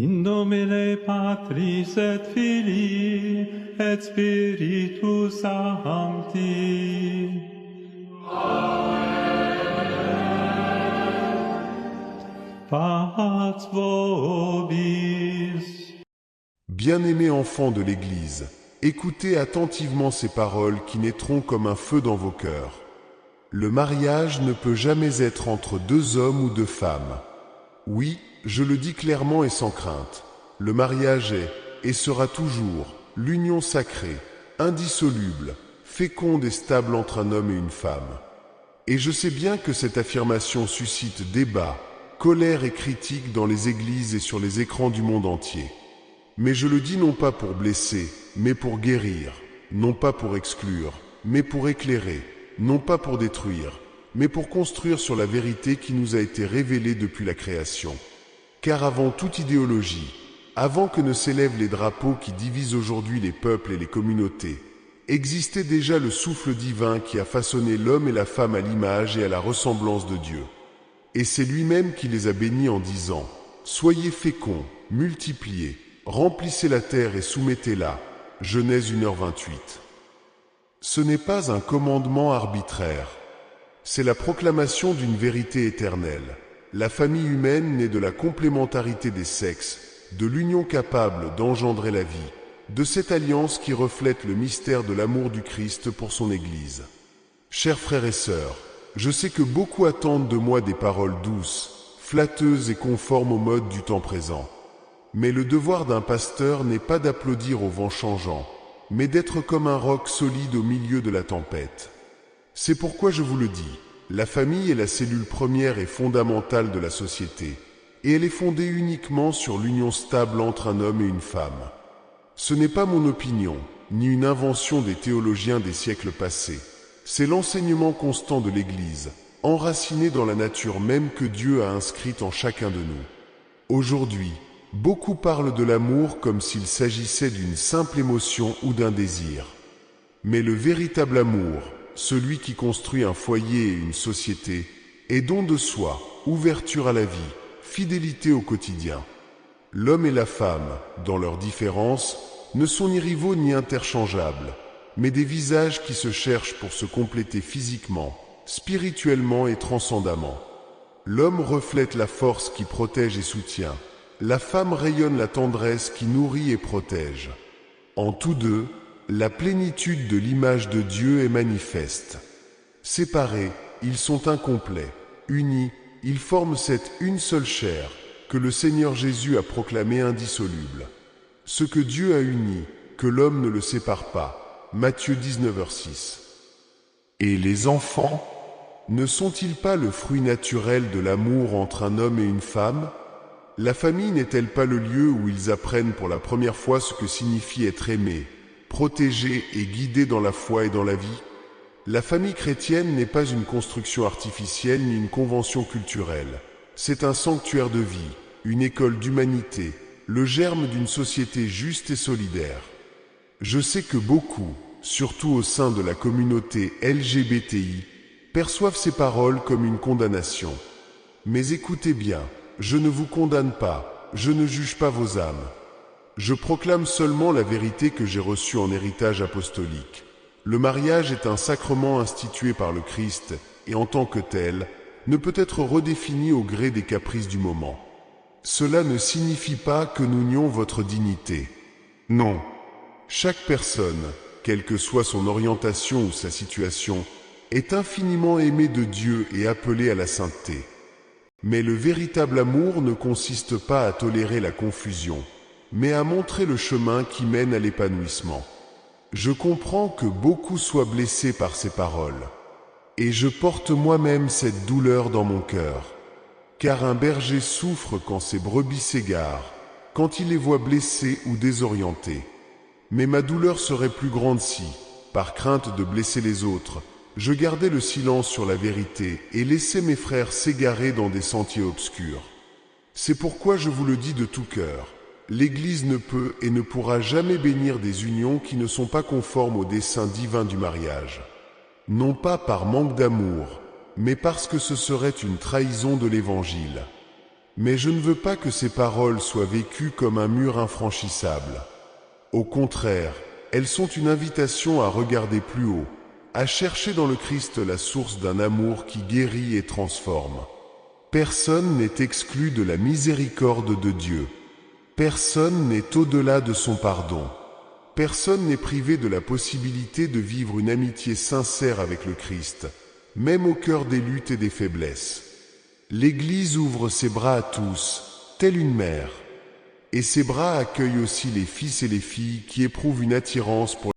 In nomine Patris et Filii et Spiritus Sancti. Pats vobis. Bien-aimés enfants de l'Église, écoutez attentivement ces paroles qui naîtront comme un feu dans vos cœurs. Le mariage ne peut jamais être entre deux hommes ou deux femmes. Oui, je le dis clairement et sans crainte. Le mariage est, et sera toujours, l'union sacrée, indissoluble, féconde et stable entre un homme et une femme. Et je sais bien que cette affirmation suscite débat, colère et critique dans les églises et sur les écrans du monde entier. Mais je le dis non pas pour blesser, mais pour guérir, non pas pour exclure, mais pour éclairer, non pas pour détruire, mais pour construire sur la vérité qui nous a été révélée depuis la création. Car avant toute idéologie, avant que ne s'élèvent les drapeaux qui divisent aujourd'hui les peuples et les communautés, existait déjà le souffle divin qui a façonné l'homme et la femme à l'image et à la ressemblance de Dieu. Et c'est lui-même qui les a bénis en disant « Soyez féconds, multipliez, remplissez la terre et soumettez-la » Genèse 1h28. Ce n'est pas un commandement arbitraire. C'est la proclamation d'une vérité éternelle. La famille humaine naît de la complémentarité des sexes, de l'union capable d'engendrer la vie, de cette alliance qui reflète le mystère de l'amour du Christ pour son Église. Chers frères et sœurs, je sais que beaucoup attendent de moi des paroles douces, flatteuses et conformes aux modes du temps présent. Mais le devoir d'un pasteur n'est pas d'applaudir au vent changeant, mais d'être comme un roc solide au milieu de la tempête. C'est pourquoi je vous le dis, la famille est la cellule première et fondamentale de la société, et elle est fondée uniquement sur l'union stable entre un homme et une femme. Ce n'est pas mon opinion, ni une invention des théologiens des siècles passés. C'est l'enseignement constant de l'Église, enraciné dans la nature même que Dieu a inscrite en chacun de nous. Aujourd'hui, beaucoup parlent de l'amour comme s'il s'agissait d'une simple émotion ou d'un désir. Mais le véritable amour, celui qui construit un foyer et une société, est don de soi, ouverture à la vie, fidélité au quotidien. L'homme et la femme, dans leurs différences, ne sont ni rivaux ni interchangeables, mais des visages qui se cherchent pour se compléter physiquement, spirituellement et transcendamment. L'homme reflète la force qui protège et soutient. La femme rayonne la tendresse qui nourrit et protège. En tous deux, la plénitude de l'image de Dieu est manifeste. Séparés, ils sont incomplets. Unis, ils forment cette une seule chair que le Seigneur Jésus a proclamée indissoluble. Ce que Dieu a uni, que l'homme ne le sépare pas. Matthieu 19h6. Et les enfants, ne sont-ils pas le fruit naturel de l'amour entre un homme et une femme ? La famille n'est-elle pas le lieu où ils apprennent pour la première fois ce que signifie être aimé, protégé et guidé dans la foi et dans la vie ? La famille chrétienne n'est pas une construction artificielle ni une convention culturelle. C'est un sanctuaire de vie, une école d'humanité, le germe d'une société juste et solidaire. Je sais que beaucoup, surtout au sein de la communauté LGBTI, perçoivent ces paroles comme une condamnation. Mais écoutez bien, je ne vous condamne pas, je ne juge pas vos âmes. Je proclame seulement la vérité que j'ai reçue en héritage apostolique. Le mariage est un sacrement institué par le Christ et en tant que tel, ne peut être redéfini au gré des caprices du moment. Cela ne signifie pas que nous nions votre dignité. Non. Chaque personne, quelle que soit son orientation ou sa situation, est infiniment aimée de Dieu et appelée à la sainteté. Mais le véritable amour ne consiste pas à tolérer la confusion, mais à montrer le chemin qui mène à l'épanouissement. Je comprends que beaucoup soient blessés par ces paroles, et je porte moi-même cette douleur dans mon cœur. Car un berger souffre quand ses brebis s'égarent, quand il les voit blessées ou désorientées. Mais ma douleur serait plus grande si, par crainte de blesser les autres, je gardais le silence sur la vérité et laissais mes frères s'égarer dans des sentiers obscurs. C'est pourquoi je vous le dis de tout cœur, l'Église ne peut et ne pourra jamais bénir des unions qui ne sont pas conformes au dessein divin du mariage. Non pas par manque d'amour, mais parce que ce serait une trahison de l'Évangile. Mais je ne veux pas que ces paroles soient vécues comme un mur infranchissable. Au contraire, elles sont une invitation à regarder plus haut, à chercher dans le Christ la source d'un amour qui guérit et transforme. Personne n'est exclu de la miséricorde de Dieu. Personne n'est au-delà de son pardon. Personne n'est privé de la possibilité de vivre une amitié sincère avec le Christ, même au cœur des luttes et des faiblesses. L'Église ouvre ses bras à tous, telle une mère. Et ses bras accueillent aussi les fils et les filles qui éprouvent une attirance pour